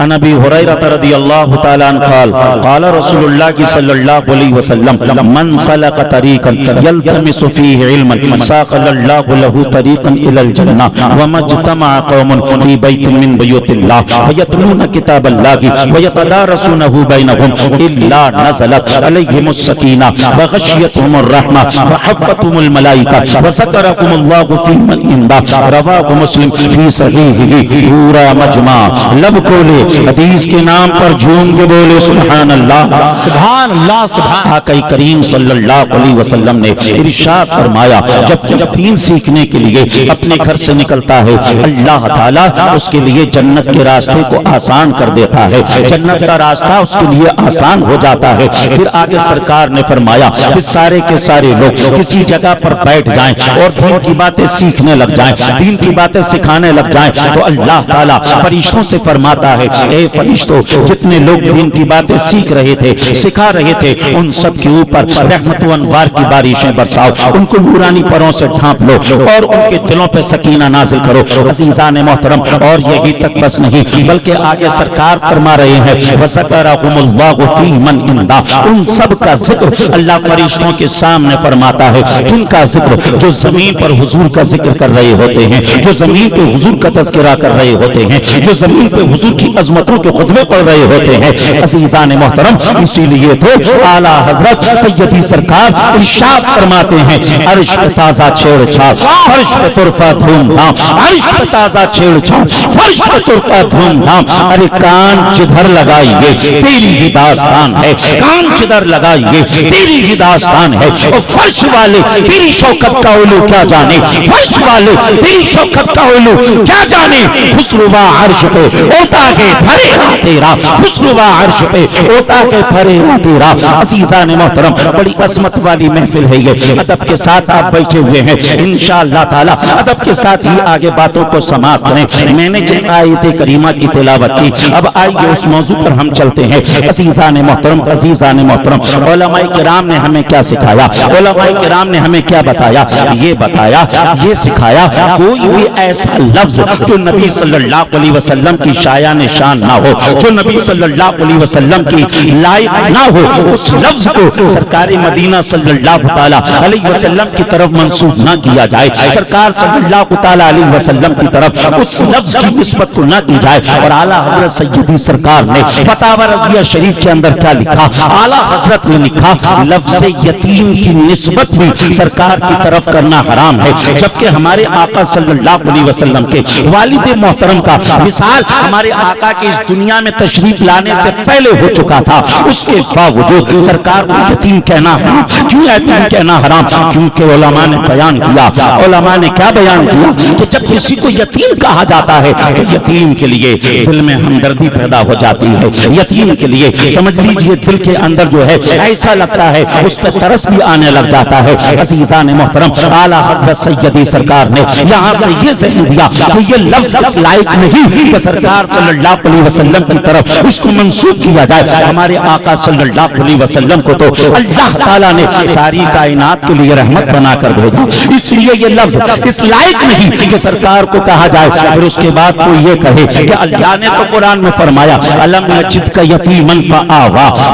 अनबी हुरैरा रज़ियल्लाहु तआला अन्हु क़ाल क़ाल रसूलुल्लाह सल्लल्लाहु अलैहि वसल्लम मन सलक तरीक़न यल्तमिसु फ़ीहि इल्मन साक़ल्लाहु लहु तरीक़न इलल जन्नह व मज्तमा क़ौमुन फ़ी बैतिन मिन बुयूतिल्लाह व यतलूना किताबल्लाहि व यतदारसूनहु बैनहुम इल्ला नज़लत अलैहिमुस सकीना व गशियतहुमुर रहमा व हफ़्फ़तहुमुल मलाइका व ज़करहुमुल्लाहु फ़ी मन इंदा रवाहु मुस्लिम फ़ी सहीहिही। पूरा मजमा लब खोले हदीस के नाम पर झूम के बोले सुभान अल्लाह सुभान अल्लाह सुभान। आका करीम सल्लल्लाहु अलैहि वसल्लम ने इरशाद फरमाया जब दीन सीखने के लिए अपने घर से निकलता है अल्लाह ताला उसके लिए जन्नत के रास्ते को आसान कर देता है, जन्नत का रास्ता उसके लिए आसान हो जाता है। फिर आगे सरकार ने फरमाया फिर सारे के सारे लोग किसी जगह पर बैठ जाएं और दीन की बातें सीखने लग जाएं, दीन की बातें सिखाने लग जाएं तो अल्लाह ताला फरिश्तों से फरमाता है ए फरिश्तों जितने लोग दीन की बातें सीख रहे थे सिखा रहे थे उन सब के ऊपर रहमत व अनवार की बारिशें बरसाओ, उनको नूरानी परों से ढांप लो और उनके दिलों पे सकीना नाजिल करो। अज़ीज़ान मोहतरम और यही तक बस नहीं बल्कि आगे सरकार फरमा रहे हैं वज़करहुमुल्लाहु फ़ी मन इंदा, उन सब का जिक्र अल्लाह फरिश्तों के सामने फरमाता है। किनका जिक्र? जो जमीन पर हुजूर का जिक्र कर रहे होते हैं, जो जमीन पे हुजूर का तज़किरा कर रहे होते हैं, जो जमीन पे हुजूर की अजमतों के खुतबे पढ़ रहे होते हैं। अज़ीज़ान मोहतरम इसीलिए तो आला हजरत सैयदी सरकार इरशाद फरमाते हैं अर्श पे ताज़ा छेड़छाड़ फर्श पे तुरफा धूमधाम, अर्श पे ताज़ा छेड़छाड़ फर्श पे तुरफा धूमधाम। अरे कान जिधर लगाइए तेरी ही दास्तान है, कान जिधर लगाइए तेरी ही दास्तान है। और फर्श वाले तेरी शौकत का उलू क्या जाने, फर्श वाले तेरी शौकत का उलू क्या जाने। खुसरुवा अर्श पे ओता के फरेरा तेरा, खुसरुवा अर्श पे ओता के फरेरा तेरा। अज़ीज़ान मोहतरम बड़ी अज़मत वाली महफिल है ये, अदब के साथ आप बैठे हुए हैं इंशाअल्लाह ताला अदब के साथ ही आगे बातों को समाप्त करें। मैंने जिन आयत करीमा की तिलावत की अब आइए उस मौजू पर हम चलते हैं। अज़ीज़ान मोहतरम अज़ीज़ान मोहतरम उलमाए किराम ने हमें क्या सिखाया, उलमाए किराम ने हमें क्या बताया, ये बताया ये सिखाया कोई भी ऐसा लफ्ज जो नबी सल्लल्लाहु अलैहि वसल्लम की शायान शान ना हो, जो नबी सल्लल्लाहु अलैहि वसल्लम की लायक ना हो, उस लफ्ज को सरकार मदीना सल्लल्लाहु ताला अलैहि वसल्लम की तरफ मंसूब ना किया जाए, सरकार सल्लल्लाहु ताला अलैहि वसल्लम की तरफ उस लफ्ज की निस्बत को ना की जाए। और आला हजरत सैयदी सरकार ने फतावा रज़िया शरीफ के अंदर क्या लिखा, आला हजरत ने लिखा लफ्ज यतीम की निस्बत भी सरकार की तरफ करना हराम है, जबकि हमारे आका सल्लल्लाहु अलैहि वसल्लम के वालिद मोहतरम का विसाल हमारे आका की इस दुनिया में तशरीफ लाने से पहले हो चुका था। उसके बावजूद सरकार को यतीम कहना हराम। क्यों यतीम कहना हराम? क्योंकि उलमा ने बयान किया, उलमा ने क्या बयान किया कि जब किसी को यतीम कहा जाता है तो यतीम के लिए दिल में हमदर्दी पैदा हो जाती है, यतीम के लिए समझ लीजिए दिल के अंदर जो है ऐसा लगता है उस पर तरस भी आने लग जाता है। अज़ीज़ान मोहतरम आला हजरत सैयदी सरकार ने यहाँ से ये ज़हन दिया कि ये लफ्ज इस लायक नहीं कि सरकार सल्लल्लाहु अलैहि वसल्लम की तरफ उसको मंसूब किया जाए। हमारे आका सल्लल्लाहु अलैहि वसल्लम को तो अल्लाह ताला ने सारी कायनात के लिए रहमत बनाकर भेजा, इसलिए ये लफ्ज इस लायक नहीं कि सरकार को कहा जाए। फिर उसके बाद कोई ये कहे कि अल्लाह ने तो कुरान में फरमाया अलम नजिदका यतीमन फआवा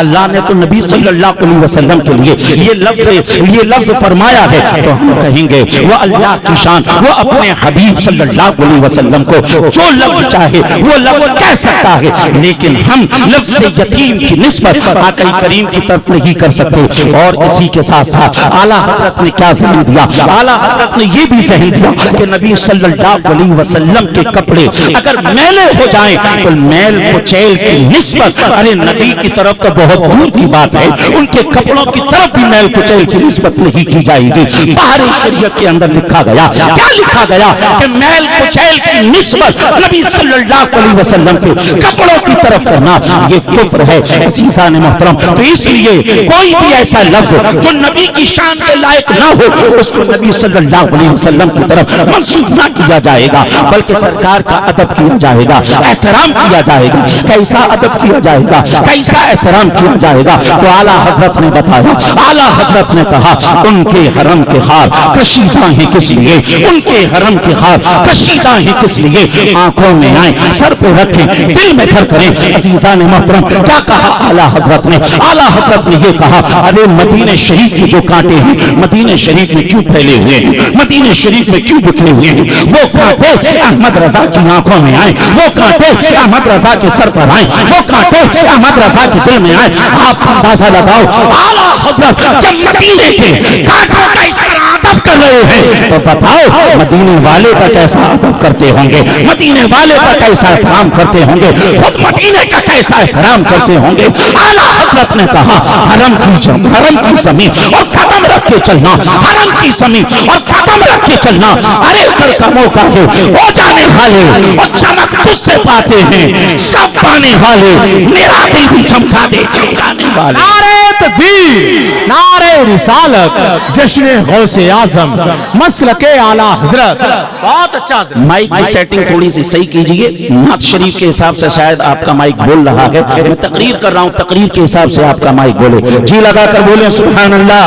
अल्लाह ने तो नबी सल्लल्लाहु अलैहि वसल्लम के लिए ये लफ्ज फरमाया है तो हम कहेंगे वो अल्लाह की शान, वो अपने हबीब सल्लल्लाहु अलैहि वसल्लम को जो लफ्ज चाहे वो लफ्ज कह सकता है, लेकिन हम लफ्ज यतीम की निस्बत आका करीम की तरफ नहीं कर सकते। और इसी के साथ साथ आला हजरत ने क्या ज़हन दिया, आला हजरत ने ये भी ज़हन दिया कि नबी सल्लल्लाहु अलैहि वसल्लम के कपड़े अगर मैले हो जाएं तो मैल कुचैल की निस्बत अरे नबी की तरफ तो बहुत दूर की बात है, उनके कपड़ों की तरफ भी मैल कुचैल की निस्बत नहीं की जाएगी। बाहर शरीयत के अंदर लिखा गया, क्या लिखा गया कि मैल कुचैल की निस्बत नबी सल्लल्लाहु अलैहि वसल्लम के कपड़ों की तरफ करना ये कुफ्र है। अज़ीज़ान मोहतरम तो इसलिए कोई भी ऐसा लफ्ज जो नबी की शान के लायक ना हो उसको नबी सल्लल्लाहु अलैहि वसल्लम की तरफ मंसूब ना किया जाएगा, बल्कि सरकार का अदब किया जाएगा, एहतराम किया जाएगा। कैसा अदब किया जाएगा, कैसा एहतराम किया जाएगा? तो आला हजरत ने बताया, आला हजरत ने कहा उनके हरम के हार कशीदा है किस लिए, उनके हरम के हार कशीदा है किस लिए आंखों में आए, सर पे रखें, दिल में घर करें। अजीजान मोहतरम, क्या कहा आला हजरत ने? आला हजरत ने ये कहा, अरे मदीने शरीफ के जो कांटे हैं मदीने शरीफ में क्यों फैले हुए हैं, मदीने शरीफ में क्यों बिखरे हुए हैं? वो कांटे अहमद रजा की आंखों में आए, वो कांटे अहमद रजा के सर पर आए, वो कांटे अहमद रजा के दिल में आए। आप अंदाजा लगाओ, आला हजरत जब मदीने के कांटों का इस तरह अदब कर रहे हैं तो बताओ मदीने वाले का कैसा अदब करते होंगे, मदीने वाले का कैसा एहतराम करते होंगे, खुद मदीने का कैसा एहतराम करते होंगे। आला हजरत ने कहा, हरम की ज़मीन और कदम रख के चलना, हरम की ज़मीन और कदम रख के चलना। अरे सर का मौका है, हो जाने वाले और चमक तुझसे पाते हैं, सब पाने वाले, मेरा दिल भी चमका दे चमकाने वाले। नारे तकबीर, नारे रिसालत, जश्न गौसे आजम, मसलके आला हजरत। बहुत अच्छा। माइक की सेटिंग थोड़ी सी सही कीजिए, नात शरीफ के हिसाब से शायद आपका माइक बोल रहा है। मैं तकरीर कर रहा हूँ, तकरीर के हिसाब से आपका माइक बोले, जी लगाकर बोले सुभान अल्लाह,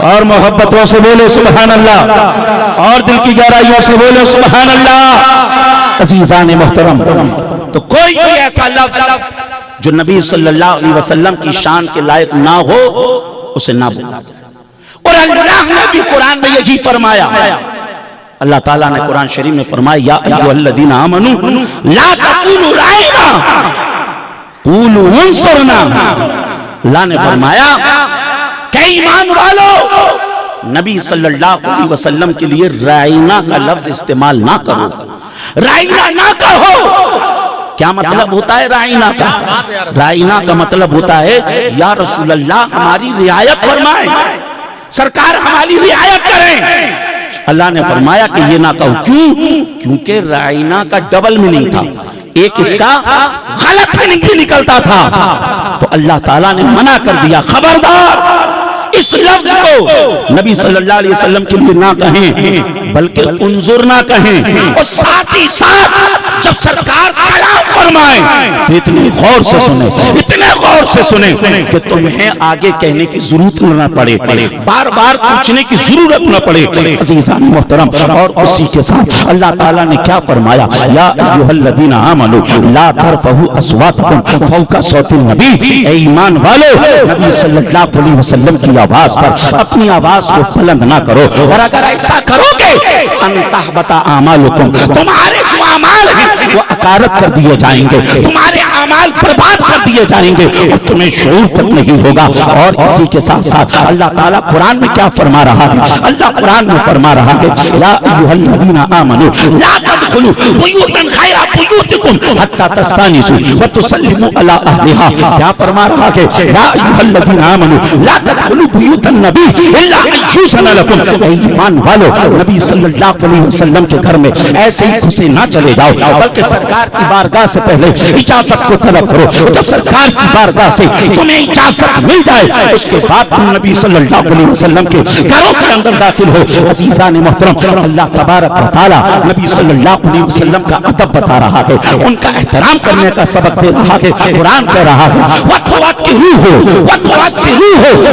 और मोहब्बतों से बोले सुभान अल्लाह, और दिल की गहराइयों से बोले सुभान अल्लाह। अजीजान मोहतरम, तो कोई भी ऐसा लफ्ज जो नबी सल्लल्लाहु अलैहि वसल्लम की शान के लायक ना हो उसे ना बोला जाए। और अल्लाह ने भी कुरान में यही फरमाया, अल्लाह ताला ने कुरान शरीफ में फरमाया, या अय्युहल्लज़ीना आमनू ला तक़ूलू राइना क़ूलू उन्सुरना। अल्लाह ने फरमाया कि ईमान वालों, नबी सल्लल्लाहु अलैहि वसल्लम के लिए राइना का लफ्ज इस्तेमाल ना करो, राइना ना कहो। क्या मतलब होता है राइना का? राइना का मतलब होता है या रसूल अल्लाह हमारी रियायत फरमाए, सरकार हमारी रियायत करें। अल्लाह ने फरमाया कि ये ना कहो। क्यों? क्योंकि राइना का डबल मीनिंग था, एक इसका गलत मीनिंग भी निकलता था, तो अल्लाह ताला ने मना कर दिया, खबरदार इस लफ्ज को नबी सल्लल्लाहु अलैहि वसल्लम के लिए ना कहें, बल्कि उन्जुर ना कहें। और साथ ही साथ जब सरकार कलाम फरमाए तो इतने गौर से सुने, इतने गौर से सुने कि तुम्हें आगे कहने की जरूरत न पड़े, बार बार पूछने की जरूरत न पड़े। अज़ीज़ान मोहतरम, और उसी के साथ अल्लाह ताला ने क्या फरमाया, या अय्युहल्लज़ीना आमनू ला तरफ़ऊ अस्वातकुम फ़ौक़ा सौतिन नबी। ऐ ईमान वालों, नबी सल्लल्लाहु अलैहि वसल्लम की आवाज पर अपनी आवाज को बुलंद ना करो, और अगर ऐसा करोगे अंतहबता आमालुकुम, तुम्हारे जो अमाल हैं वो अकारत कर दिए जाएंगे, तुम्हारे अमाल बर्बाद कर दिए जाएंगे और तुम्हें शऊर तक नहीं होगा। और इसी के साथ साथ अल्लाह ताला कुरान में क्या फरमा रहा है? अल्लाह कुरान में फरमा रहा है, या अय्युहल्लज़ीना आमनू ला तदखुलू बुयूतन गैरा बुयूतिकुम हत्ता तस्तानिसू व तुसल्लिमू अला अहलिहा। क्या फरमा रहा है? या अय्युहल्लज़ीना आमनू ला तदखुलू बुयूतन नबी इल्ला अय्युज़न लकुम। ईमान वालों, नबी सल्लल्लाहु अलैहि वसल्लम के घर में ऐसे ही घुसे ना चले जाओ, बल्कि सरकार की बारगाह से पहले इजाजत को तलब करो। जब सरकार की बारगाह से तुम्हें इजाजत मिल जाए उसके बाद तुम नबी सल्लल्लाहु अलैहि वसल्लम के घरों के अंदर दाखिल हो। अज़ीज़ान मोहतरम, अल्लाह तबारक व तआला नबी सल्लल्लाहु अलैहि वसल्लम का अदब बता रहा है, उनका एहतराम करने का सबक दे रहा है। कुरान कह रहा है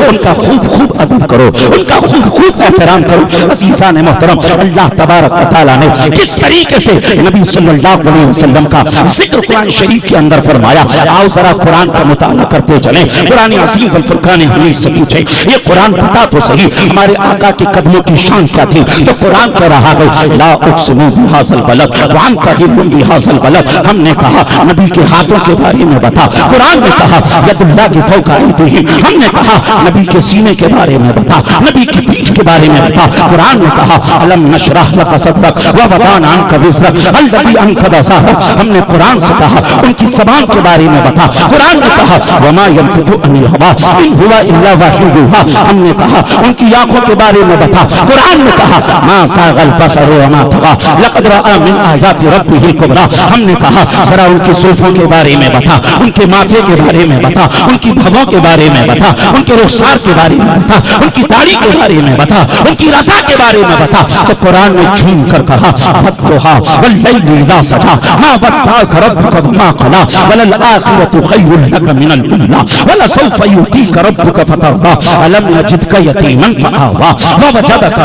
उनका खूब खूब अदब करो, उनका खूब खूब एहतराम करो। अज़ीज़ान मोहतरम, अल्लाह तबारक व तआला ने किस तरीके से नबी सल्लल्लाहु अलैहि वसल्लम का जिक्र कुरान शरीफ के अंदर फरमाया। आओ जरा कुरान का मुताला करते चलें। कुरान अज़ीम वल फुरकान हमीद से पूछे, ये कुरान बता तो सही हमारे आका के कदमों की शान क्या थी? तो कुरान कह रहा है, ला उक़्सिमु बिहाज़ल बलद व अन्ता हिल्लुम बिहाज़ल बलद। हमने कहा नबी के हाथों के बारे में बता, कुरान ने कहा यदुल्लाहि फ़ौक़ा अयदीहिम। हमने कहा नबी के सीने के बारे में बता, नबी की पीठ के बारे में बता। कुरान ने कहा अलम नशरह लक सदरक व वदाना अन्का विज़रक अल्लज़ी अंक़ज़ ज़हरक। हमने कुरान से कहा उनकी ज़बान के बारे में बता। कुरान ने कहा वमा यंतिक़ु अनिल हवा इन हुवा इल्ला वह्यु यूहा। हमने कहा उनकी आंखों के बारे में बता। कुरान ने कहा मा ज़ाग़ल बसर व मा तग़ा लक़द रअा मिन आयाति रब्बिहिल कुबरा। हमने कहा जरा उनकी जुल्फों के बारे में बता, उनके माथे के बारे में बता, उनकी भवों के बारे में बता, उनके रुखसार के बारे में बता, उनकी दाढ़ी के बारे में बता, उनकी रज़ा के बारे में बता। तो कुरान ने झूम कर कहा वद्दुहा वल्लैलि इज़ा सजा मा वद्दअक रब्बुका वमा क़ला वलल आखिरतु खैरुल लक मिनल ऊला वलसौफ यु'तीका रब्बुका फतरदा अलम यजिदका यतीमन फआवा ववजदका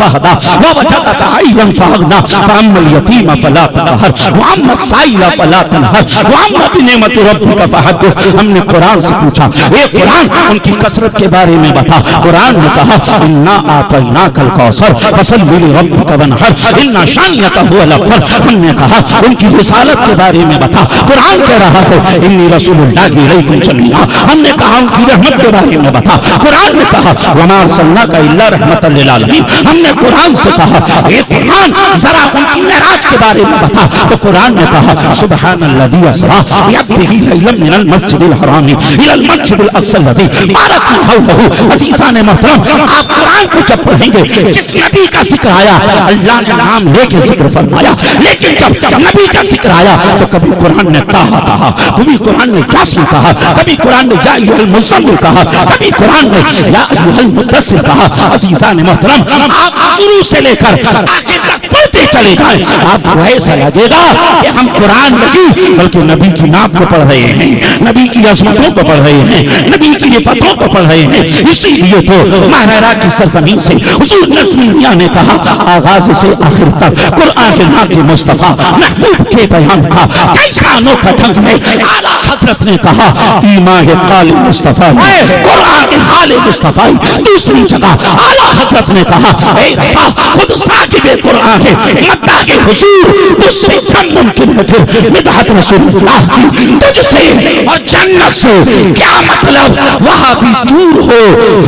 फहदा ववजदका आइलन फअगना फअम्मल यतीम फला तक़हर वअम्मा साइल फला तनहर वअम्मा बिनिअमति रब्बिका फहद्दिस। हमने कुरान से पूछा ए कुरान उनकी कसरत के बारे में बता। कुरान ने कहा इन्ना आतैनाकल कौसर फसल्लि लिरब्बिका वनहर इन्ना शानिअका हुवल अबतर। हमने कहा उनकी रिसालत के बारे में बता। कुरान कह रहा है इन्नी रसूलुल्लाहि इलैकुम जमीआ। हमने कहा उनकी रहमत के बारे में बता। कुरान ने कहा वमा अरसलनाका इल्ला रहमतल लिल आलमीन। हमने कुरान से कहा ए कुरान जरा उनकी मेराज के बारे में बता। तो कुरान ने कहा सुब्हानल्लज़ी असरा बिअब्दिही लैलन मिनल मस्जिदिल हरामी इलल मस्जिदिल अक़सल लज़ी बारकना हौलहू। अज़ीज़ान मोहतरम आप कुरान को जब पढ़ेंगे जिस नबी का जिक्र आया अल्लाह ने नाम लेके जिक्र फरमाया, लेकिन जब नबी का जिक्र आया तो कभी कुरान ने ताहा कहा, कभी कुरान ने यासीन कहा, कभी कुरान ने या अय्युहल मुज़्ज़म्मिल कहा, कभी कुरान ने या अय्युहल मुद्दस्सिर कहा। अज़ीज़ान मोहतरम आप शुरू से लेकर आखिर तक पढ़ते चले जाएं, आपको ऐसा लगेगा कि हम कुरान नहीं बल्कि नबी की नात को पढ़ रहे हैं, नबी की अज़मतों को पढ़ रहे हैं, नबी की रिफ़तों को पढ़ रहे हैं। इसीलिए तो महरा की सरजमीन से हुज़ूर नज़्मिया ने कहा आगाज से आखिर तक कुरान के नात मुस्तफा महबूब के बयान का कैसा अनोखा ढंग है। आला हजरत ने कहा ईमान काल मुस्तफा कुरान के हाल मुस्तफा। दूसरी जगह आला हजरत ने कहा ए रज़ा खुद साकिब कुरान है, मद्दाह के हुजूर तुझसे कम मुमकिन है फिर मिदहत रसूलुल्लाह की तुझसे और जन्नत से क्या मतलब वहां भी दूर हो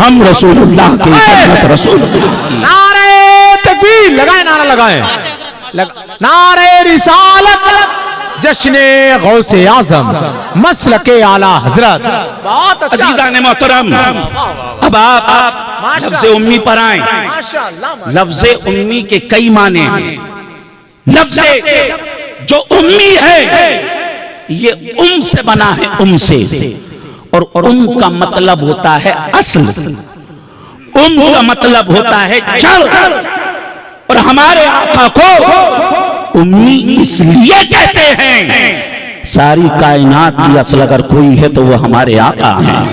हम रसूलुल्लाह के जन्नत रसूलुल्लाह की। नारे तकबीर लगाए, नारा लगाए, नारे रिसालत जश्ने गौसे आजम मसलके आला हजरत। बहुत अच्छा अज़ीज़ान मोहतरम अब आप लफ्ज़ उम्मी पर आए। लफ्ज़ उम्मी के कई माने हैं। लफ्ज़ जो उम्मी है ये उम से बना है, उम से, और उम का मतलब होता है असल, उम का मतलब होता है जड़। और हमारे आका को उम्मी इसलिए कहते हैं सारी कायनात की असल अगर कोई है तो वो हमारे आका हैं।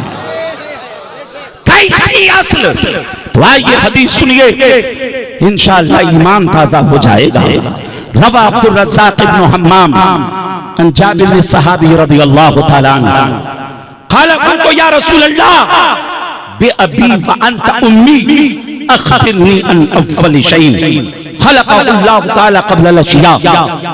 कैसी असल? तो आइए हदीस सुनिए, इंशाअल्लाह ईमान ताजा हो जाएगा। रवा अब्दुल रज़्ज़ाक़ इब्न हम्माम अन जाबिर सहाबी रज़ियल्लाहु तआला अन्हु क़ाल क़ुल्तु या रसूल अल्लाह बिअबी व अंत उम्मी अख़बिरनी अन अव्वल शैइन खलक़ल्लाहु तआला क़ब्ल अल-अशिया।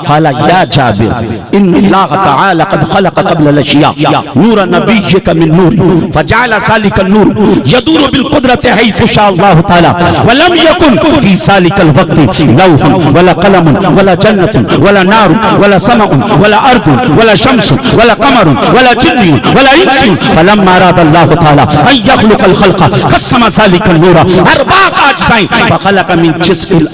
क़ाल या जाबिर इन्नल्लाह तआला क़द खलक़ क़ब्ल अल-अशिया नूर नबिय्यिका मिन नूर फजअल ज़ालिका नूर यदूरु बिल क़ुद्रति हैथु शाअल्लाहु तआला व लम यकुन फी ज़ालिका अल-वक़्ति लौहुन वला क़लमुन वला जन्नतुन वला नारुन वला समउन वला अर्दुन वला शम्सुन वला क़मरुन वला जिन्नुन वला इंसुन फलम्मा अरादा अल्लाहु तआला अन यख़्लुक़ल ख़ल्क़ क़स्सम ज़ालिका नूर अर्बअत अज्ज़ाइन फख़लक़ मिन जिज़्इल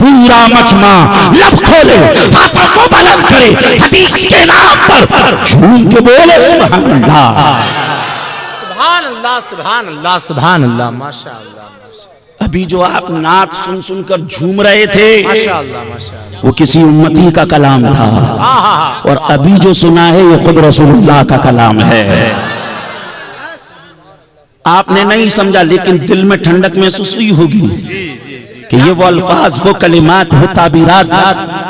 पूरा मजमा लब खोले हाथों को बुलंद करे हदीस के नाम पर झूम के बोले सुभान अल्लाह सुभान अल्लाह सुभान अल्लाह सुभान अल्लाह माशाअल्लाह। अभी जो आप नात सुन सुनकर झूम रहे थे माशाअल्लाह माशाअल्लाह वो किसी उम्मती का कलाम था, और अभी जो सुना है ये खुद रसूलुल्लाह का कलाम है। आपने नहीं समझा लेकिन दिल में ठंडक महसूस हुई होगी कि ये वो अल्फाज, वो कलिमात, वो ताबीरात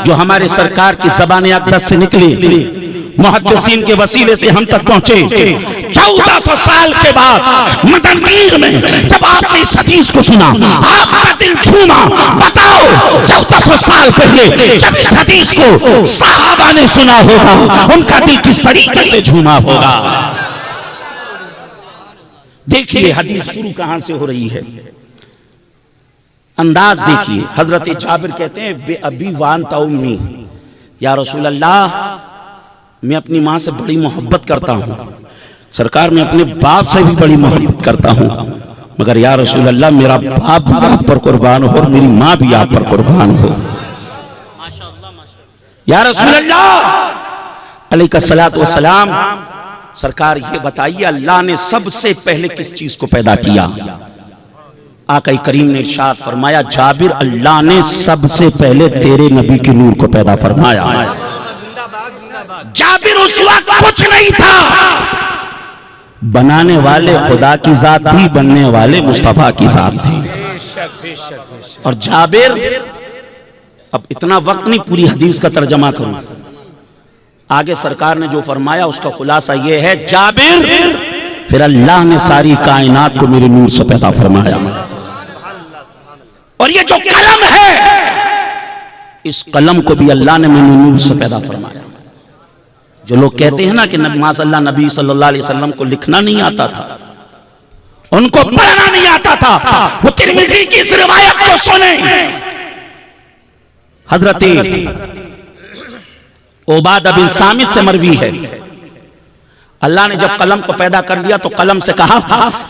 जो हमारे सरकार की ज़बान अक़दस से निकले मुहद्दिसीन के वसीले से हम तक पहुंचे। 1400 साल के बाद मदनगीर में जब आपने इस हदीस को सुना, आपका दिल झूमा। बताओ 1400 साल पहले जब इस हदीस को सहाबा ने सुना होगा, उनका दिल किस तरीके से झूमा होगा। देखिए हदीस शुरू कहां से हो रही है, अंदाज देखिए। हजरत जाबिर कहते हैं बे अबी वांता उम्मी, या रसूल अल्लाह मैं अपनी माँ से बड़ी मोहब्बत करता हूँ, सरकार मैं अपने बाप से भी बड़ी मोहब्बत करता हूँ, मगर या रसूल अल्लाह मेरा बाप भी आप पर कुर्बान हो और मेरी माँ भी आप पर कुर्बान हो। या रसूल अल्लाह अलैहिस्सलातु वस्सलाम, सरकार ये बताइए अल्लाह ने सबसे पहले किस चीज को पैदा किया। आका करीम ने इरशाद फरमाया, जाबिर अल्लाह ने सबसे पहले तेरे नबी के नूर को पैदा फरमाया। जाबिर उस वक्त कुछ नहीं था, बनाने वाले खुदा की जात थी, बनने वाले मुस्तफा की जात थी। और जाबिर, अब इतना वक्त नहीं पूरी हदीस का तर्जमा करूं, आगे सरकार ने जो फरमाया उसका खुलासा यह है, जाबिर फिर अल्लाह ने सारी कायनात को मेरे नूर से पैदा फरमाया। और ये जो कलम है, इस कलम को भी अल्लाह ने मेरे नूर से पैदा फरमाया। जो लोग कहते हैं ना कि माशाअल्लाह नबी सल्लल्लाहु अलैहि वसल्लम को लिखना नहीं आता था, उनको पढ़ना नहीं आता था, वो तिरमिज़ी की इस रिवायत को सुने। हजरत उबादा बिन सामित से मरवी है, अल्लाह ने जब कलम को पैदा कर दिया तो कलम से कहा,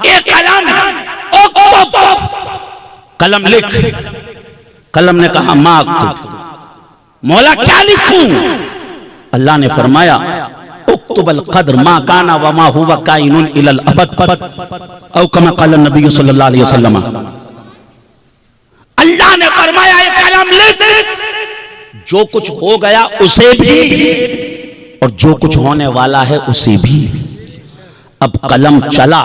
ए कलम कलम लिख। कलम ने कहा माँ मौला क्या लिखूं? अल्लाह ने फरमाया उक्तुबल कद्र मा काना व मा हुवा काइनुन इलल अबद औ कमा क़ाल नबी सल्लल्लाहु अलैहि वसल्लम। अल्लाह ने फरमाया ये कलम लिख, जो कुछ हो गया उसे भी और जो कुछ होने वाला है उसे भी। अब कलम चला,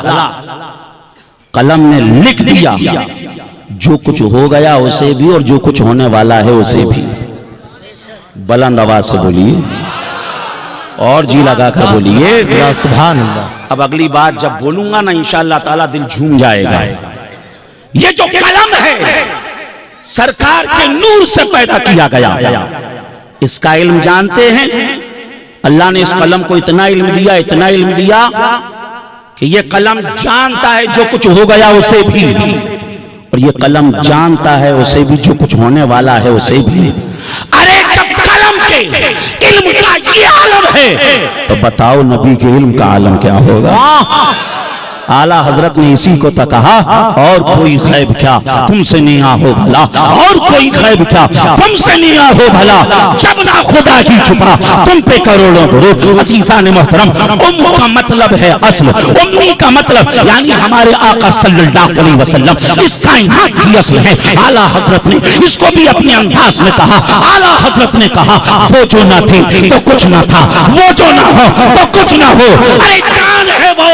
कलम ने लिख दिया, जो कुछ हो गया उसे भी और जो कुछ होने वाला है उसे भी। बुलंद आवाज से बोलिए और जी लगा कर बोलिए सुभान अल्लाह। अब अगली बात जब बोलूंगा ना इंशाअल्लाह ताला दिल झूम जाएगा। ये जो कलम है सरकार के नूर से पैदा किया गया। इसका इल्म जानते हैं, अल्लाह ने इस कलम को इतना इल्म दिया, इतना इल्म दिया कि ये कलम जानता है जो कुछ हो गया उसे भी, और ये कलम जानता है उसे भी जो कुछ होने वाला है उसे भी। अरे जब कलम के इल्म का ये आलम है तो बताओ नबी के इल्म का आलम क्या होगा। आला हजरत ने इसी को तो कहा, और कोई खैब क्या तुमसे निया हो भला, और कोई खैब क्या तुमसे निया हो भला, जब ना खुदा ही छुपा तुम पे करोड़ों गुरूर। अज़ीज़ान मोहतरम, उम्म का मतलब है असल, उम्मी का मतलब यानी हमारे आका सल्लल्लाहु अलैहि वसल्लम इस कायनात की असल है। आला हजरत ने इसको भी अपने अंदाज में कहा। आला हजरत ने कहा, वो जो ना थे तो कुछ ना था, वो जो ना हो तो कुछ ना हो। अरे जान है वो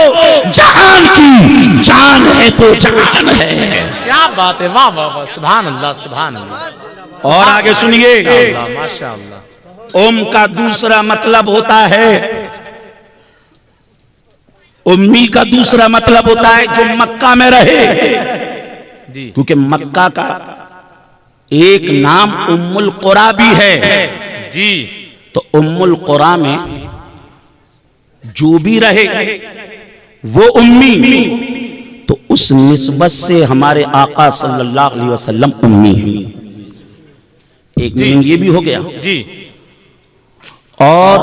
जहान की, जान है तो जान है। क्या बात है, वाह वाह वाह, सुभान अल्लाह सुभान अल्लाह। और आगे सुनिए, माशाअल्लाह। ओम का दूसरा मतलब होता है, उम्मी का दूसरा मतलब होता है जो मक्का में रहे, क्योंकि मक्का का एक नाम उम्मुल कुरा भी है जी। तो उम्मुल कुरा में जो भी रहे वो उम्मी, तो उस निस्बत से हमारे आका सल्लल्लाहु अलैहि वसल्लम उम्मी है। एक मीनिंग ये भी हो गया जी। और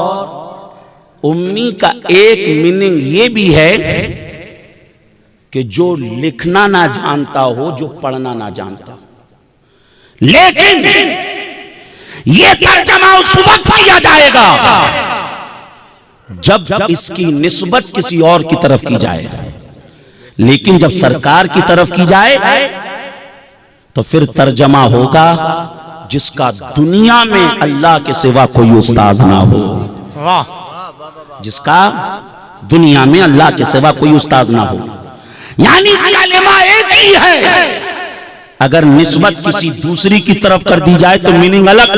उम्मी का एक मीनिंग ये भी है कि जो लिखना ना जानता हो, जो पढ़ना ना जानता हो। लेकिन ये तर्जमा उस वक्त किया जाएगा जब इसकी निस्बत किसी और की तरफ की जाए। लेकिन जब सरकार की तरफ की जाए तो फिर तर्जमा होगा जिसका दुनिया में अल्लाह के सिवा कोई उस्ताद ना हो। वाह। जिसका दुनिया में अल्लाह के सिवा कोई उस्ताद ना हो। यानी कलिमा एक ही है, अगर निस्बत किसी दूसरी की तरफ कर दी जाए तो मीनिंग अलग,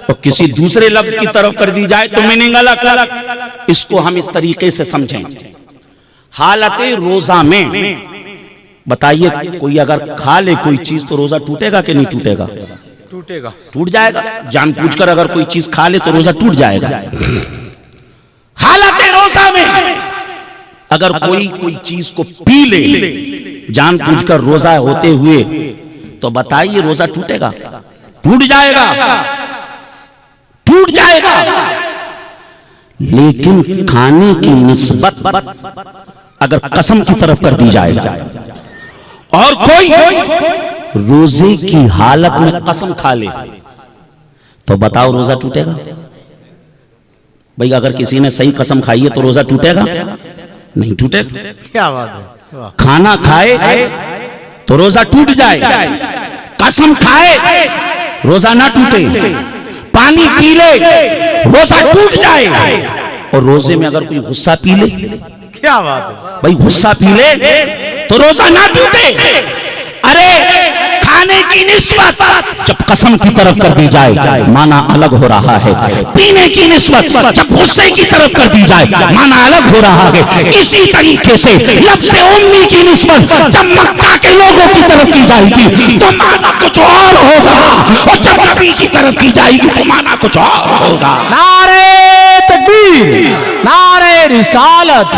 और किसी दूसरे लफ्ज की तरफ कर दी जाए तो मीनिंग अलग। इसको हम इस तरीके से समझें। हालत रोजा में बताइए, कोई अगर खा ले कोई चीज तो रोजा टूटेगा कि नहीं टूटेगा? टूटेगा, टूट जाएगा। जानबूझकर अगर कोई चीज खा ले तो रोजा टूट जाएगा। हालत रोजा में अगर कोई चीज को पी ले जानबूझकर रोजा होते हुए, तो बताइए रोजा टूटेगा? टूट जाएगा, टूट जाएगा। लेकिन खाने की निस्बत अगर कसम की तरफ कर दी जाए और कोई रोजे की हालत में कसम खा ले, तो बताओ रोजा टूटेगा? भाई अगर किसी ने सही कसम खाई है तो रोजा टूटेगा? नहीं टूटेगा। क्या बात है। खाना खाए तो रोजा टूट जाए, कसम खाए रोजा ना टूटे। पानी पी ले रोजा टूट जाए, और रोजे में अगर कोई गुस्सा पी ले, क्या बात है भाई गुस्सा पी ले तो रोजा ना टूटे। अरे खाने की निस्बत जब कसम की तरफ कर दी जाए माना अलग हो रहा है, पीने की निस्बत जब गुस्से की तरफ कर दी जाए माना अलग हो रहा है। इसी तरीके से लफ्ज़ उम्मी की निस्बत जब मक्का के लोगों की तरफ की जाएगी तो माना कुछ और होगा, और जब नबी की तरफ की जाएगी तो माना कुछ और होगा। नारे तकबीर, नारे रिसालत,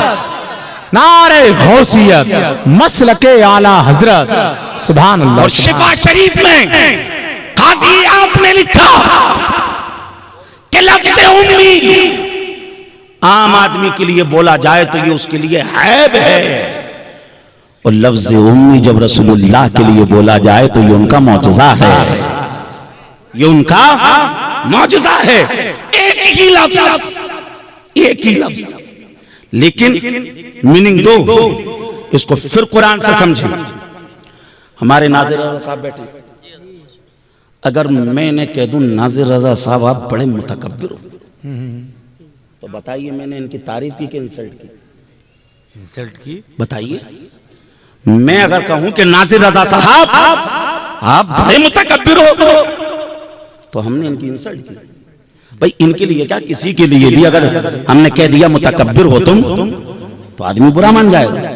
नारे गौसियत, मसलके आला हजरत, सुभान अल्लाह। और शिफा शरीफ में काजी आज़ ने लिखा कि लफ्ज़ उम्मी आम आदमी के लिए बोला जाए तो ये उसके लिए ऐब है, और लफ्ज़ उम्मी जब रसूलुल्लाह के लिए बोला जाए तो ये उनका मौजज़ा है, ये उनका मौजज़ा है। एक ही लफ्ज़, एक ही लफ्ज़, लेकिन मीनिंग दो। इसको फिर कुरान से समझें। हमारे नाजिर रजा साहब बैठे, अगर मैं इन्हें कह दूं नाजिर रजा साहब आप बड़े मुतकब्बिर हो, तो बताइए मैंने इनकी तारीफ की कि इंसल्ट की? इंसल्ट की। बताइए। मैं अगर कहूं कि नाजिर रजा साहब आप बड़े मुतकब्बिर हो, तो हमने इनकी इंसल्ट की। भाई इनके लिए क्या, किसी के लिए भी अगर हमने कह दिया मुतकब्बिर हो तुम, तो आदमी बुरा मान जाएगा,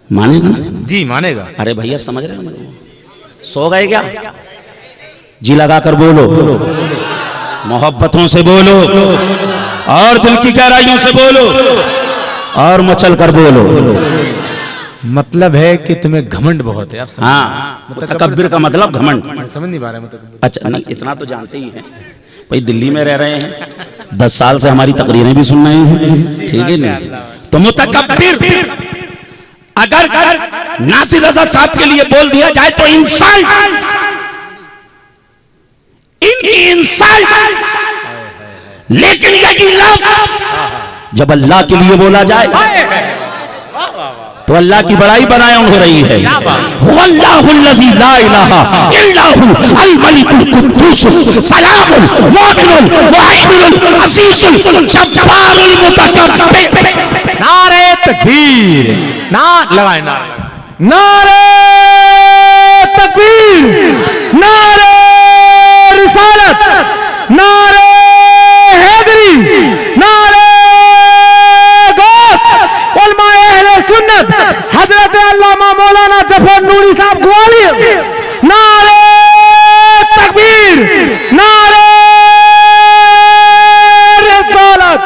मानेगा ना? जी मानेगा। अरे भैया समझ रहे हैं? सो गए क्या? जी लगा कर बोलो, मोहब्बतों से बोलो, और दिल की गहराइयों से बोलो, और मचल कर बोलो। मतलब है कि तुम्हें घमंड बहुत है। आप हाँ, मुतकब्बिर का मतलब घमंड। समझ नहीं पा रहे मुतकब्बिर। अच्छा नहीं, इतना तो जानते ही हैं भाई, दिल्ली में रह रहे हैं, 10 साल से हमारी तकरीरें भी सुन रहे हैं, ठीक है नहीं? तो मुतकब्बिर अगर नासिर रजा साहब के लिए बोल दिया जाए तो इंसल्ट, इनकी इंसल्ट। लेकिन यही लफ्ज़ जब अल्लाह के लिए बोला जाए तो अल्लाह की बड़ाई बनाए हो रही है। हुवल्लाहुल्लज़ी ला इलाहा इल्लाहु अल मलिकुल कुद्दूस सलामुल मुमिनुल मुहैमिनुल अज़ीज़ुल जब्बारुल मुतकब्बिर। नारे तकबीर, ना लगाए नारे तकबीर, नारे रिसालत, नारे हैदरी, नारे गौस, उलमाए अहले सुन्नत, हजरत अल्लामा मौलाना जफर नूरी साहब ग्वालियर। नारे तकबीर, नारे रिसालत।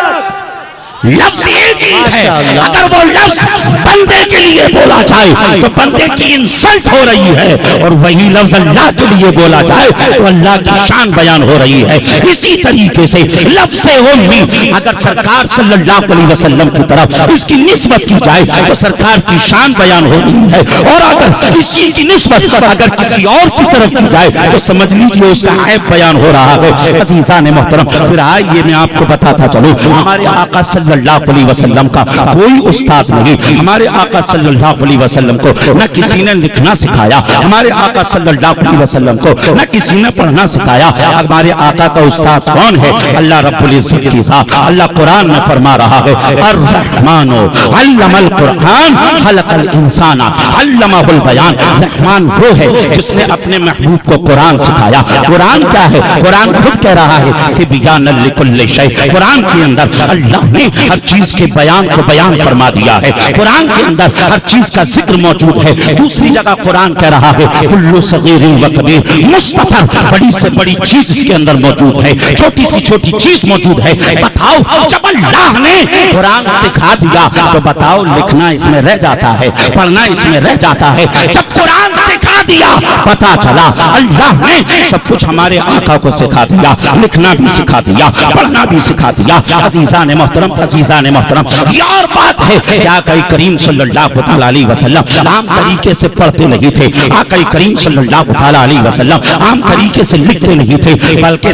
लफ्ज़ एक ही है, अगर वो लफ्ज़ बंदे के लिए बोला जाए तो बंदे की इंसल्ट हो रही है, और वही लफ्ज़ अल्लाह के लिए बोला जाए तो अल्लाह की शान बयान हो रही है। इसी तरीके से लफ्ज़ उम्मी अगर सरकार सल्लल्लाहु अलैहि वसल्लम की तरफ इसकी निस्बत की जाए तो सरकार की शान बयान हो रही है, और अगर इसी की निस्बत अगर किसी और की तरफ की जाए तो समझ लीजिए उसका ऐब बयान हो रहा है। अज़ीज़ान मोहतरम, फिर आइए मैं आपको बताता चलूं, हमारे आका सल्लल्लाहु अलैहि वसल्लम वसल्लम का कोई उस्ताद नहीं। हमारे आका सल्लल्लाहु अलैहि वसल्लम को न किसी ने लिखना सिखाया, हमारे आका सल्लल्लाहु अलैहि वसल्लम को न किसी ने पढ़ना सिखाया। हमारे आका का उस्ताद कौन है? अल्लाह रब्बुल इज्जत की ज़ात। अल्लाह कुरान में फरमा रहा है, अर्रहमानो अल्लमल कुरान खलकल इंसाना अल्लमहुल बयान। रहमान वो है जिसने अपने महबूब को कुरान सिखाया। कुरान क्या है? कुरान खुद कह रहा है कि बियानल लिकुल्लि शै। कुरान के अंदर अल्लाह ने हर चीज के बयान को बयान फरमा दिया है। कुरान के अंदर हर चीज का जिक्र मौजूद है। दूसरी जगह कुरान कह रहा है कुल्लु सगीरिन व कबीर मुस्ततर, बड़ी से बड़ी चीज इसके अंदर मौजूद है, छोटी सी छोटी चीज मौजूद है। बताओ जब अल्लाह ने कुरान सिखा दिया तो बताओ लिखना इसमें रह जाता है, पढ़ना इसमें रह जाता है। जब कुरान सिखा दिया पता चला अल्लाह ने सब कुछ हमारे आका को सिखा दिया, लिखना भी सिखा दिया, पढ़ना भी सिखा दिया। अजीजान मोहतरम, अजीजान मोहतरम, ये और बात है क्या आका करीम सल्लल्लाहु अलैहि वसल्लम आम तरीके से पढ़ते नहीं थे। आका करीम सल्लल्लाहु अलैहि वसल्लम आम तरीके से लिखते नहीं थे, बल्कि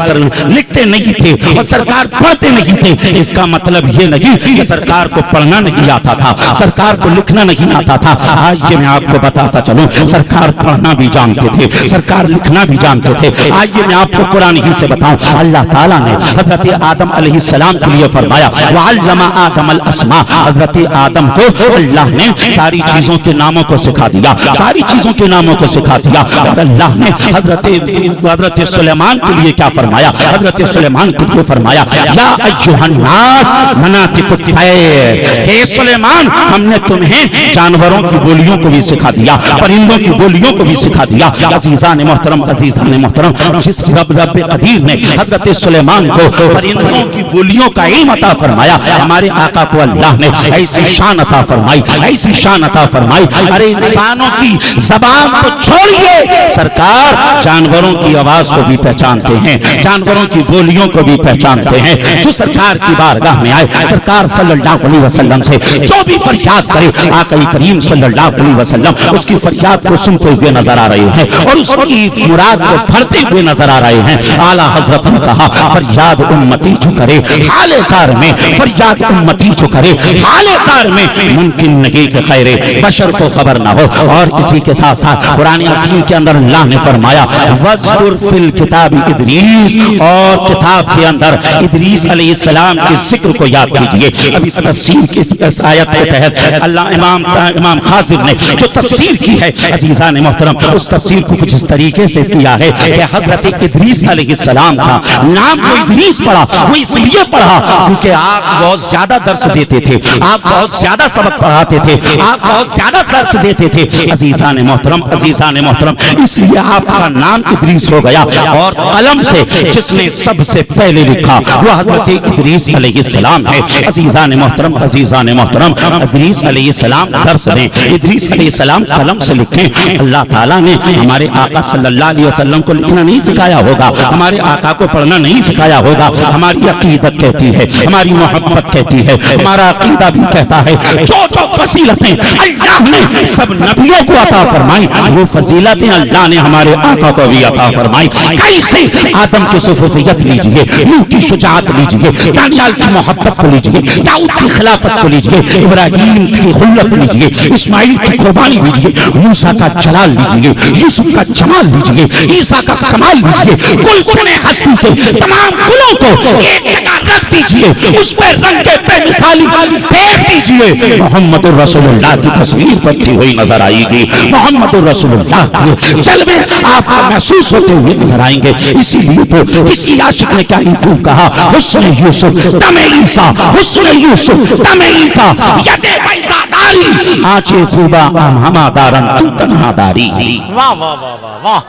लिखते नहीं थे और सरकार पढ़ते नहीं थे। इसका मतलब ये नहीं कि सरकार को पढ़ना नहीं आता था, सरकार को लिखना नहीं आता था। आज ये मैं आपको बताता चलूं, सरकार पढ़ना भी जानते थे, सरकार लिखना भी जानते थे। आइए मैं आपको कुरान ही से बताऊं, अल्लाह ताला ने हजरत आदम अलैहिस्सलाम के लिए फरमाया वअल्लमा आदम अल अस्मा। हजरत आदम को अल्लाह ने सारी चीजों के नामों को सिखा दिया, सारी चीजों के नामों को सिखा दिया। और अल्लाह ने हजरत सुलेमान के लिए क्या फरमाया? हजरत सुलेमान के लिए फरमाया या अय्युहन नास मनातिकुत तैर, हे सुलेमान हमने तुम्हें जानवरों की बोलियों को भी सिखा दिया, परिंदों की बोलियों को भी सिखा दिया। अजीजान मोहतरम, अजीजान मोहतरम, जिस रब कदीर ने हजरत सुलेमान को परिंदों की बोलियों का इल्म अता फरमाया, हमारे आका को अल्लाह ने ऐसी शान अता फरमाई, ऐसी शान अता फरमाई। अरे इंसानों की जबान को छोड़िए, सरकार जानवरों की आवाज को भी पहचानते हैं, जानवरों की बोलियों को भी पहचानते हैं। जो सरकार की बारगाह में आए, सरकार सल्लल्लाहु अलैहि वसल्लम से जो भी फरियाद करे, आका करीम सल्लल्लाहु अलैहि वसल्लम उसकी फरियाद को सुनते हुए नजर आ रहे हैं और उसकी मुराद को भरते हुए नजर आ रहे हैं। आला हजरत ने कहा फरियाद उम्मती जो करे हाले सार में, फरियाद उम्मती जो करे हाले सार में, मुमकिन नहीं कि खैरे बशर को खबर ना हो। और इसी के साथ साथ कुरान अज़ीम के अंदर अल्लाह ने फरमाया वज़कुर फिल किताब इदरीस, और किताब के अंदर इदरीस अलैहिस्सलाम के जिक्र को याद कीजिए। अब इस तफसीर की इस आयत के तहत अल्लाह इमाम खासिर ने जो तफसीर की है अज़ीज़ान मोहतरम, उस तफसीर को कुछ इस तरीके से किया है कि हजरत इदरीस अलैहिस्सलाम का नाम जो इदरीस पढ़ा वो इसलिए पढ़ा क्योंकि आप बहुत ज्यादा दर्स देते थे, आप बहुत ज्यादा सबक पढ़ाते थे, आप बहुत ज्यादा दर्स देते थे। अज़ीज़ान मोहतरम, अज़ीज़ान मोहतरम, इसलिए आपका नाम इदरीस हो गया। और कलम से जिसने सबसे पहले लिखा वो हजरत इदरीस अलैहिस्सलाम है। अज़ीज़ान मोहतरम, अज़ीज़ान मोहतरम, इदरीस अलैहिस्सलाम दर्स दें, इदरीस अलैहिस्सलाम कलम से लिखें। अल्लाह ताला ने हमारे आका सल्लल्लाहु अलैहि वसल्लम को लिखना नहीं सिखाया होगा, हमारे आका को पढ़ना नहीं सिखाया होगा। हमारी अकीदत कहती है, हमारी मोहब्बत कहती है, हमारा अकीदा भी कहता है जो जो फजीलतें अल्लाह ने सब नबियों को अता फरमाई वो फजीलतें अल्लाह ने हमारे आका को भी अता फरमाई। कैसे? आदम की सुफूफियत लीजिए, नूह की शुजाअत लीजिए, दानियाल की मोहब्बत को लीजिए, दाऊद की खिलाफत को लीजिए, इब्राहीम की खुल्लत लीजिए, इस्माइल की कुर्बानी लीजिए, मूसा का जलाल लीजिए, यूसुफ का जमाल लीजिए, ईसा का कमाल लीजिए। कुल चुने हस्ती के तमाम गुलों को एक जगह रख दीजिए, उस पर रंगे बेमिसाली फेर दीजिए। मोहम्मद रसूलुल्लाह की तस्वीर बनती हुई नजर आएगी, मोहम्मद रसूलुल्लाह के जलवे आपको महसूस होते हुए नजर आएंगे। इसीलिए तो किसी आशिक ने क्या ही खूब कहा, हुस्न यूसुफ तमे ईसा, हुस्न यूसुफ तमे ईसा, यदे बैज़ादारी आंचे खूबा हमादारन तू तन्हादारी। वाह वाह वाह वाह वाह,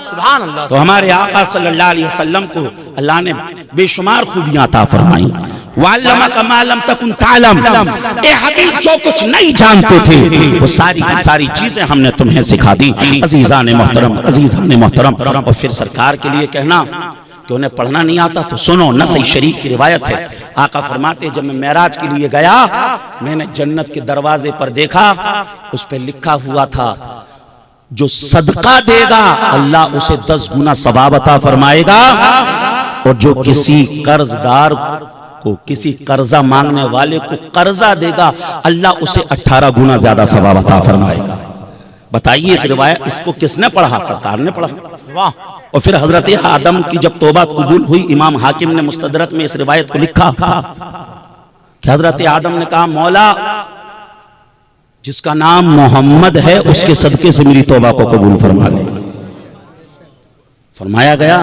सुभान अल्लाह। तो हमारे आका सल्लल्लाहु अलैहि वसल्लम को अल्लाह ने बेशुमार खूबियां अता फरमाई। वअल्लमा कमा लम तकुन तालम, ए हबीब जो कुछ नहीं जानते थे वो सारी की सारी चीजें हमने तुम्हें सिखा दी। अजीजान मोहतरम, अजीजान मोहतरम, और फिर सरकार के लिए कहना कि उन्हें पढ़ना नहीं आता तो सुनो, नसई शरीफ की रिवायत है। आका फरमाते जब मैं मेराज के लिए गया मैंने जन्नत के दरवाजे पर देखा, उस पर लिखा हुआ था जो सदका देगा अल्लाह उसे 10 गुना सवाब अता फरमाएगा, और जो किसी कर्जदार को, किसी कर्जा मांगने वाले को कर्जा देगा, अल्लाह उसे 18 गुना ज्यादा सवाब अता फरमाएगा। बताइए इस रिवायत, इसको किसने पढ़ा? सरकार ने पढ़ा। वाह। और फिर हजरत आदम की जब तौबा कबूल हुई, इमाम हाकिम ने मुस्तदरक में इस रिवायत को लिखा कि हजरत आदम ने कहा, मौला जिसका नाम मोहम्मद है उसके सदके से मेरी तौबा को कबूल फरमा ले। फरमाया गया,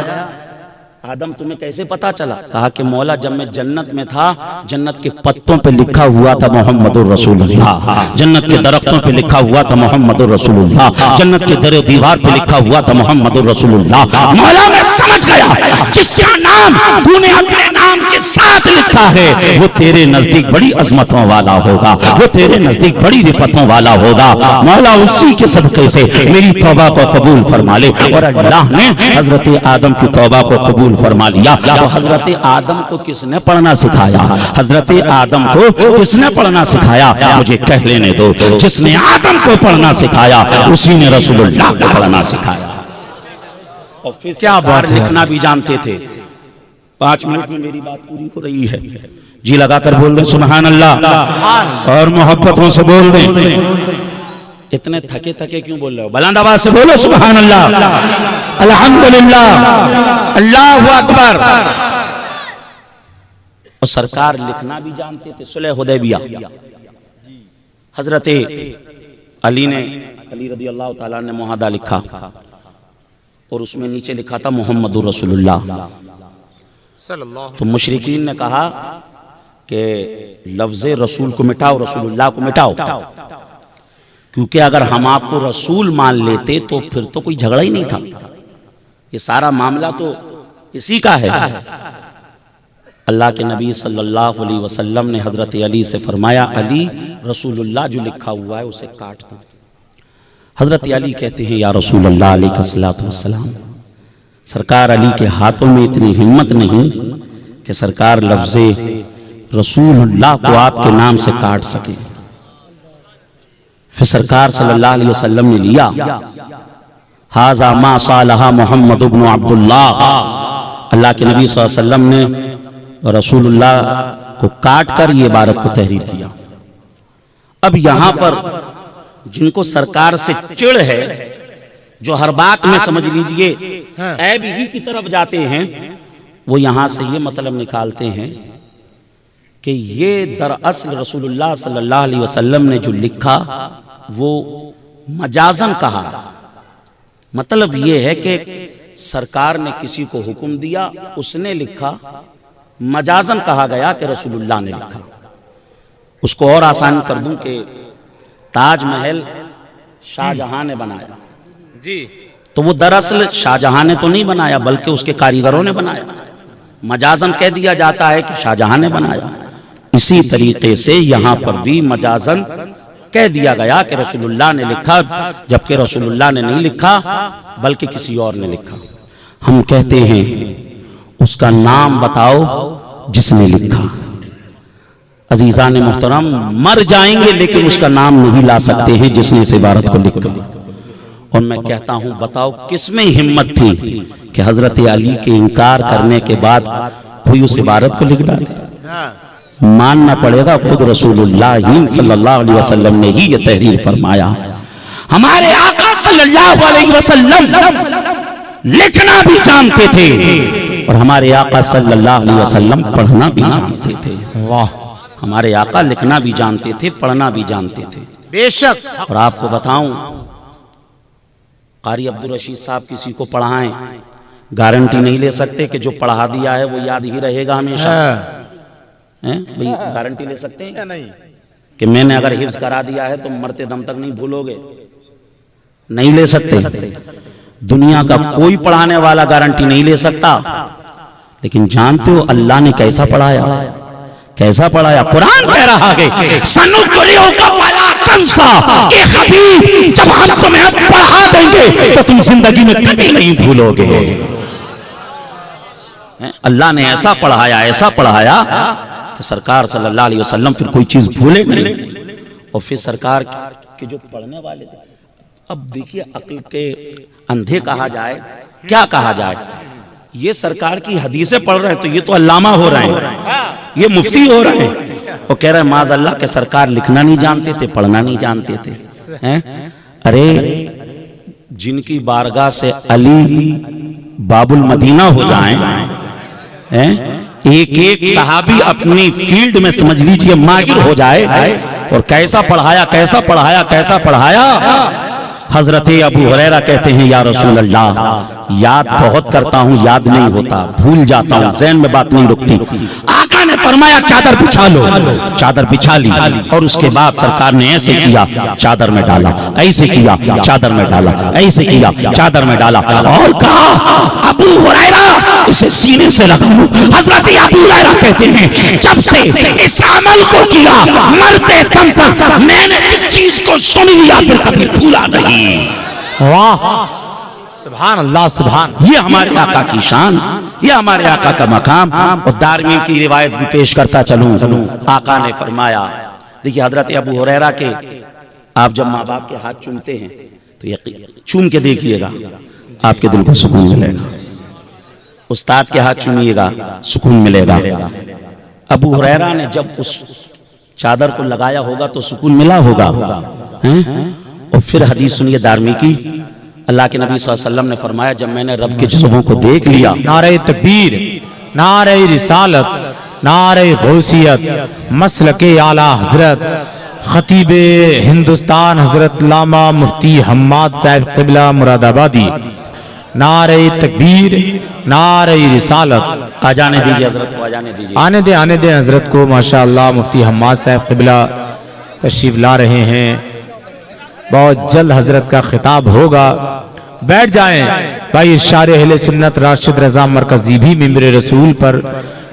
आदम तुम्हें कैसे पता चला? कहा कि मौला जब मैं जन्नत में था, जन्नत के पत्तों पे लिखा हुआ था मोहम्मदुर रसूलुल्लाह, जन्नत के दरख्तों पे लिखा हुआ था मोहम्मदुर रसूलुल्लाह, जन्नत के दर दीवार पे लिखा हुआ था मोहम्मदुर रसूलुल्लाह। मौला मैं समझ गया जिसका नाम तूने अपने नाम के साथ लिखा है वो तेरे नजदीक बड़ी अजमतों वाला होगा, वो तेरे नजदीक बड़ी रिफतों वाला होगा। मौला उसी के सदके से मेरी तौबा को कबूल फरमा ले। और अल्लाह ने हजरत आदम की तौबा को कबूल फरमा लिया। तो हजरत आदम को किसने पढ़ना सिखाया? हजरत आदम को किसने पढ़ना सिखाया? मुझे कह लेने दो, जिसने आदम को पढ़ना सिखाया उसी ने रसूलुल्लाह को पढ़ना सिखाया। और फिर क्या बात, लिखना भी जानते थे। 5 मिनट में मेरी बात पूरी हो रही है, जी लगाकर बोल दें सुभान अल्लाह, और मोहब्बतों से बोल दें। इतने थके थके क्यों बोल रहे हो? बुलंद आवाज से बोलो सुभान अल्लाह, अल्हम्दुलिल्लाह, अल्लाहु अकबर। और सरकार लिखना भी जानते थे। सुलह हुदैबिया, हजरत अली रदी अल्लाह ताला ने मुआहदा लिखा और उसमें नीचे लिखा था मोहम्मदुर रसूलुल्लाह। तो मुशरिकीन ने कहा कि लफ्ज़े रसूल को मिटाओ, रसूलुल्लाह को मिटाओ, क्योंकि अगर हम आपको रसूल मान लेते तो फिर तो कोई झगड़ा ही नहीं था, ये सारा मामला तो इसी का है। अल्लाह के नबी सल्लल्लाहु अलैहि वसल्लम ने हजरत अली से फरमाया, अली रसूलुल्लाह जो लिखा हुआ है उसे काट दो। हजरत अली कहते हैं, या रसूल अल्लाह अलैहिस्सलातु वस्सलाम, सरकार अली के हाथों में इतनी हिम्मत नहीं कि सरकार लफ्ज़े रसूलुल्लाह को आपके नाम से काट सके। फिर सरकार सल्लल्लाहु अलैहि वसल्लम ने लिया, हाज़ा मा सालहा मोहम्मद इब्न अब्दुल्लाह, अल्लाह के नबी सल्लल्लाहु अलैहि वसल्लम ने रसूलुल्लाह को काट कर ये इबारत को तहरीर किया। अब यहां पर जिनको सरकार से चिढ़ है, जो हर बात में समझ लीजिए ऐब ही की तरफ जाते हैं, वो यहां से ये मतलब निकालते हैं कि ये दरअसल रसूलुल्लाह सल्लल्लाहु अलैहि वसल्लम ने जो लिखा वो मजाजन कहा। मतलब ये है कि सरकार ने किसी को हुक्म दिया, उसने लिखा, मजाजन कहा गया कि रसूलुल्लाह ने लिखा। उसको और आसान कर दूं कि ताजमहल शाहजहां ने बनाया जी, तो वो दरअसल शाहजहां ने तो नहीं बनाया बल्कि उसके कारीगरों ने बनाया। मजाजन कह दिया जाता है कि शाहजहां ने बनाया। इसी तरीके से यहां पर भी मजाजन कह दिया गया कि रसूलुल्लाह ने लिखा, जबकि रसूलुल्लाह ने नहीं लिखा बल्कि किसी और ने लिखा। हम कहते हैं उसका नाम बताओ जिसने लिखा। अजीजान मुहतरम, मर जाएंगे लेकिन उसका नाम नहीं ला सकते हैं जिसने इस इबारत को लिखा। और मैं कहता हूं, बताओ किसमें हिम्मत थी कि हजरत अली के इनकार करने के बाद कोई उस इबारत को लिख डाले? मानना पड़ेगा खुद रसूलुल्लाह सल्लल्लाहु अलैहि वसल्लम ने ही यह तहरीर फरमाया। हमारे आका सल्लल्लाहु अलैहि वसल्लम लिखना भी जानते थे और हमारे आका सल्लल्लाहु अलैहि वसल्लम पढ़ना भी जानते थे। वाह! हमारे आका लिखना भी जानते थे, पढ़ना भी जानते थे, बेशक। और आपको बताऊं, कारी अब्दुल रशीद साहब किसी को पढ़ाएं, गारंटी नहीं ले सकते कि जो पढ़ा दिया है वो याद ही रहेगा हमेशा। भाई गारंटी ले सकते हैं नहीं कि मैंने अगर हिफ्ज करा दिया है तो मरते दम तक नहीं भूलोगे? नहीं ले सकते। दुनिया का कोई पढ़ाने वाला गारंटी नहीं ले सकता। लेकिन जानते हो अल्लाह ने कैसा पढ़ाया? कैसा पढ़ाया? कुरान कह रहा है, सनुक़रिउका फला तंसा, ए हबीब जब हम तुम्हें पढ़ा देंगे तो तुम जिंदगी में कभी नहीं भूलोगे। अल्लाह ने ऐसा पढ़ाया, ऐसा पढ़ाया कि सरकार सल्लल्लाहु अलैहि वसल्लम फिर कोई चीज भूले नहीं। और फिर सरकार के जो पढ़ने वाले थे, अब देखिए अक्ल के अंधे कहा जाए, क्या कहा जाए, ये सरकार की हदीसें पढ़ रहे हैं तो ये तो अल्लामा हो रहे हैं, ये मुफ्ती हो रहे हैं। वो कह रहे हैं माज़ अल्लाह के सरकार लिखना नहीं जानते थे, पढ़ना नहीं जानते थे। हैं? अरे जिनकी बारगाह से अली बाबुल मदीना हो जाएं, हैं? एक एक सहाबी अपनी फील्ड में समझ लीजिए माहिर हो जाए, और कैसा पढ़ाया कैसा पढ़ाया कैसा पढ़ाया। हजरत अबू हुरैरा कहते हैं या रसूल अल्लाह, याद बहुत करता हूँ, याद नहीं होता, भूल जाता हूँ, ज़हन में बात नहीं रुकती। आका ने फरमाया चादर बिछा लो, चादर बिछा ली, और उसके बाद सरकार ने ऐसे किया, चादर में डाला, ऐसे किया, चादर में डाला, ऐसे किया, चादर में डाला, और कहा अबू हुरैरा इसे सीने से लगा लो। हजरत अबू हुरैरा कहते हैं जब से इस अमल को किया, मरते दम तक मैंने जिस चीज को सुन लिया फिर कभी भूला नहीं। वाह, सुभान अल्लाह, सुभान। ये हमारे आका की शान, ये हमारे आका का मकाम। और दारमी की रिवायत भी पेश करता चलूं, आका ने फरमाया, देखिए हजरत अबू हुरैरा के, आप जब माँ बाप के हाथ चूमते हैं तो चूम के देखिएगा, आपके दिल को सुकून मिलेगा। उस्ताद के हाथ चूमिएगा, सुकून मिलेगा। अबू हुरैरा ने जब उस चादर को लगाया होगा तो सुकून मिला होगा, हैं? और फिर हदीस सुनिए दारमी की, अल्लाह के नबी सल्लल्लाहु अलैहि वसल्लम ने फरमाया जब मैंने रब के जज्बों को देख लिया, नारे तकबीर, नारे रिसालत, नारे गौसियत, मसलके आला हजरत खतीबे हिंदुस्तान हजरत लामा मुफ्ती हम्माद साहब क़िबला मुरादाबादी, नारे तकबीर, नारे रिसालत। आ जाने दीजिए हजरत को, आ जाने दीजिए, आने दे हजरत को। माशाअल्लाह मुफ्ती हम्माद साहब क़िबला तशरीफ ला रहे हैं, बहुत जल्द हजरत का खिताब होगा। बैठ जाएं भाई, इरशाद अहले सुन्नत राशिद रजा मरकजी भी मिंबर रसूल पर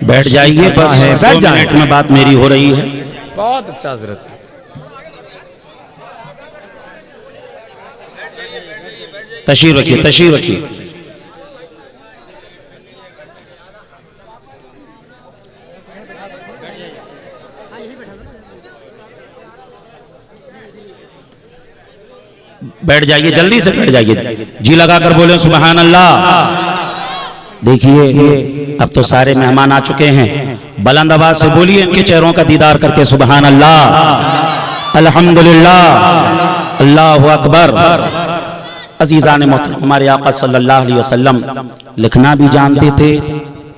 बैठ जाइए, बस बैठ 2 जाएं। मिनट में बात मेरी हो रही है। बहुत अच्छा हजरत, तशरीफ रखिए, तशरीफ रखिए। बैठ जाइए, जल्दी से बैठ जाइए, जी लगाकर बोले सुबहान अल्लाह। देखिए अब तो सारे मेहमान आ चुके हैं, बुलंद आवाज से बोलिए इनके चेहरों का दीदार करके सुबहान अल्लाह, अल्हम्दुलिल्लाह, अल्लाहु अकबर। अजीज़ान मोहतरम, हमारे आका सल्लल्लाहु अलैहि वसल्लम लिखना भी जानते थे,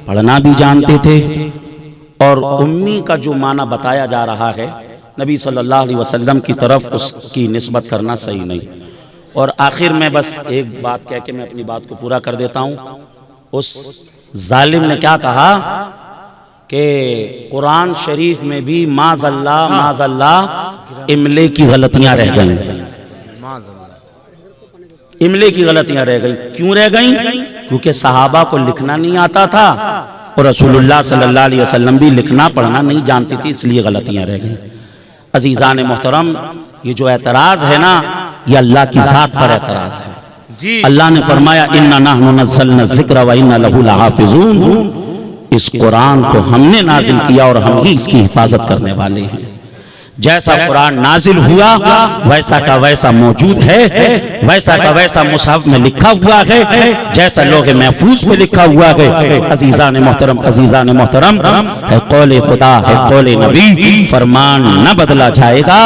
पढ़ना भी जानते थे, और उम्मी का जो माना बताया जा रहा है नबी सल्लल्लाहु अलैहि वसल्लम की तरफ, उसकी निस्बत करना सही नहीं। और आखिर में बस एक बात कह के मैं अपनी बात को पूरा कर देता हूँ। उस जालिम ने क्या कहा कि कुरान शरीफ में भी माज़अल्लाह इमले की गलतियां रह गई, इमले की गलतियां रह गई। क्यों रह गई? क्योंकि सहाबा को लिखना नहीं आता था और रसूलुल्लाह सल्लल्लाहु अलैहि वसल्लम भी लिखना पढ़ना नहीं जानती थी, इसलिए गलतियां रह गई। अजीज़ान मोहतरम, ये जो एतराज है ना, ये अल्लाह की जात पर एतराज है जी। अल्लाह ने फरमाया इन्ना नहनु नज़्ज़लना ज़िक्र व इन्ना लहु लहाफ़िज़ून, इस कुरान को हमने नाजिल किया और हम ही इसकी हिफाजत करने वाले हैं। जैसा कुरान नाजिल हुआ वैसा का वैसा मौजूद है, वैसा का वैसा मुसहफ में लिखा हुआ है, जैसा लोहे महफूज में लिखा हुआ है। अजीज़ान मोहतरम, अजीज़ान मोहतरम, है कौले खुदा, है कौले नबी, फरमान न बदला जाएगा,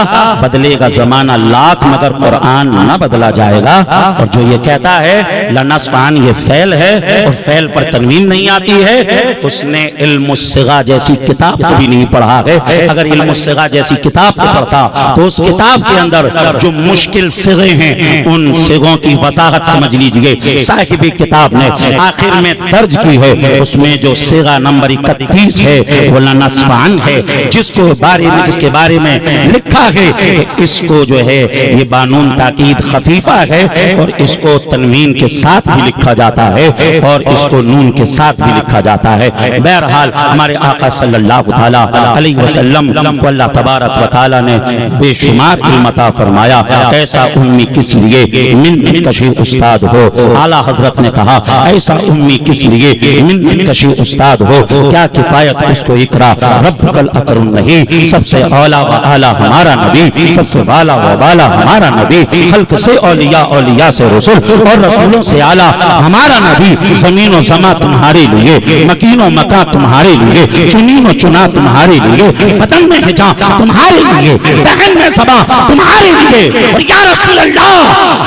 बदलेगा जमाना लाख मगर कुरान न बदला जाएगा। और जो ये कहता है लनस्फान, ये फैल है और फैल पर तनवीन नहीं आती है, उसने इल्मुस्सिगा जैसी किताब को भी नहीं पढ़ा है। अगर इल्मुस्सिगा जैसी किताब को पढ़ता तो उस किताब के अंदर जो मुश्किल सिगे हैं उन सिगों की वजाहत समझ लीजिए। साहिब किताब ने आखिर में दर्ज की है, उसमें जो सिगा नंबर 31 है वो लनस्फान है, जिसके बारे में लिखा है कि इसको जो है ये बानून ताकीद खफीफा है और इसको तनवीन के साथ भी लिखा जाता है और इसको नून के साथ भी लिखा जाता है। बहरहाल हमारे आका सल्लल्लाहु अलैहि वसल्लम को अल्लाह तबारक व ताला ने बेशुमार इल्म अता फरमाया। ऐसा उम्मी किस लिए मिन्नत कशी उस्ताद हो। आला हजरत ने कहा ऐसा उम्मी किस लिए मिन्नत कशी उस्ताद हो, क्या किफायत उसको इकरा रब्बुकल अकरम नहीं। सबसे औला व आला हमारा नबी, सबसे वाला व वाला हमारा नबी, खल्क से औलिया, औलिया से रसूल और रसूलों से आला हमारा नबी। ज़मीन व समा तुम्हारे लिए, मकीन व मका तुम्हारे लिए, चुनीन व चुना तुम्हारे लिए, बदन में हिजा तुम्हारे लिए, दहन में सबा तुम्हारे लिए, और या रसूल अल्लाह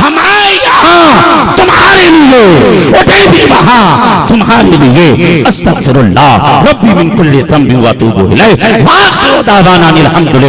हमारे यहाँ तुम्हारे लिए, उठे भी वहाँ तुम्हारे लिए। अस्तगफिरुल्लाह रब्बी मिन कुल्ली ज़ंबिन व अतूबु इलैह। व आखिरु दावाना अनिल हम्दुलिल्लाह।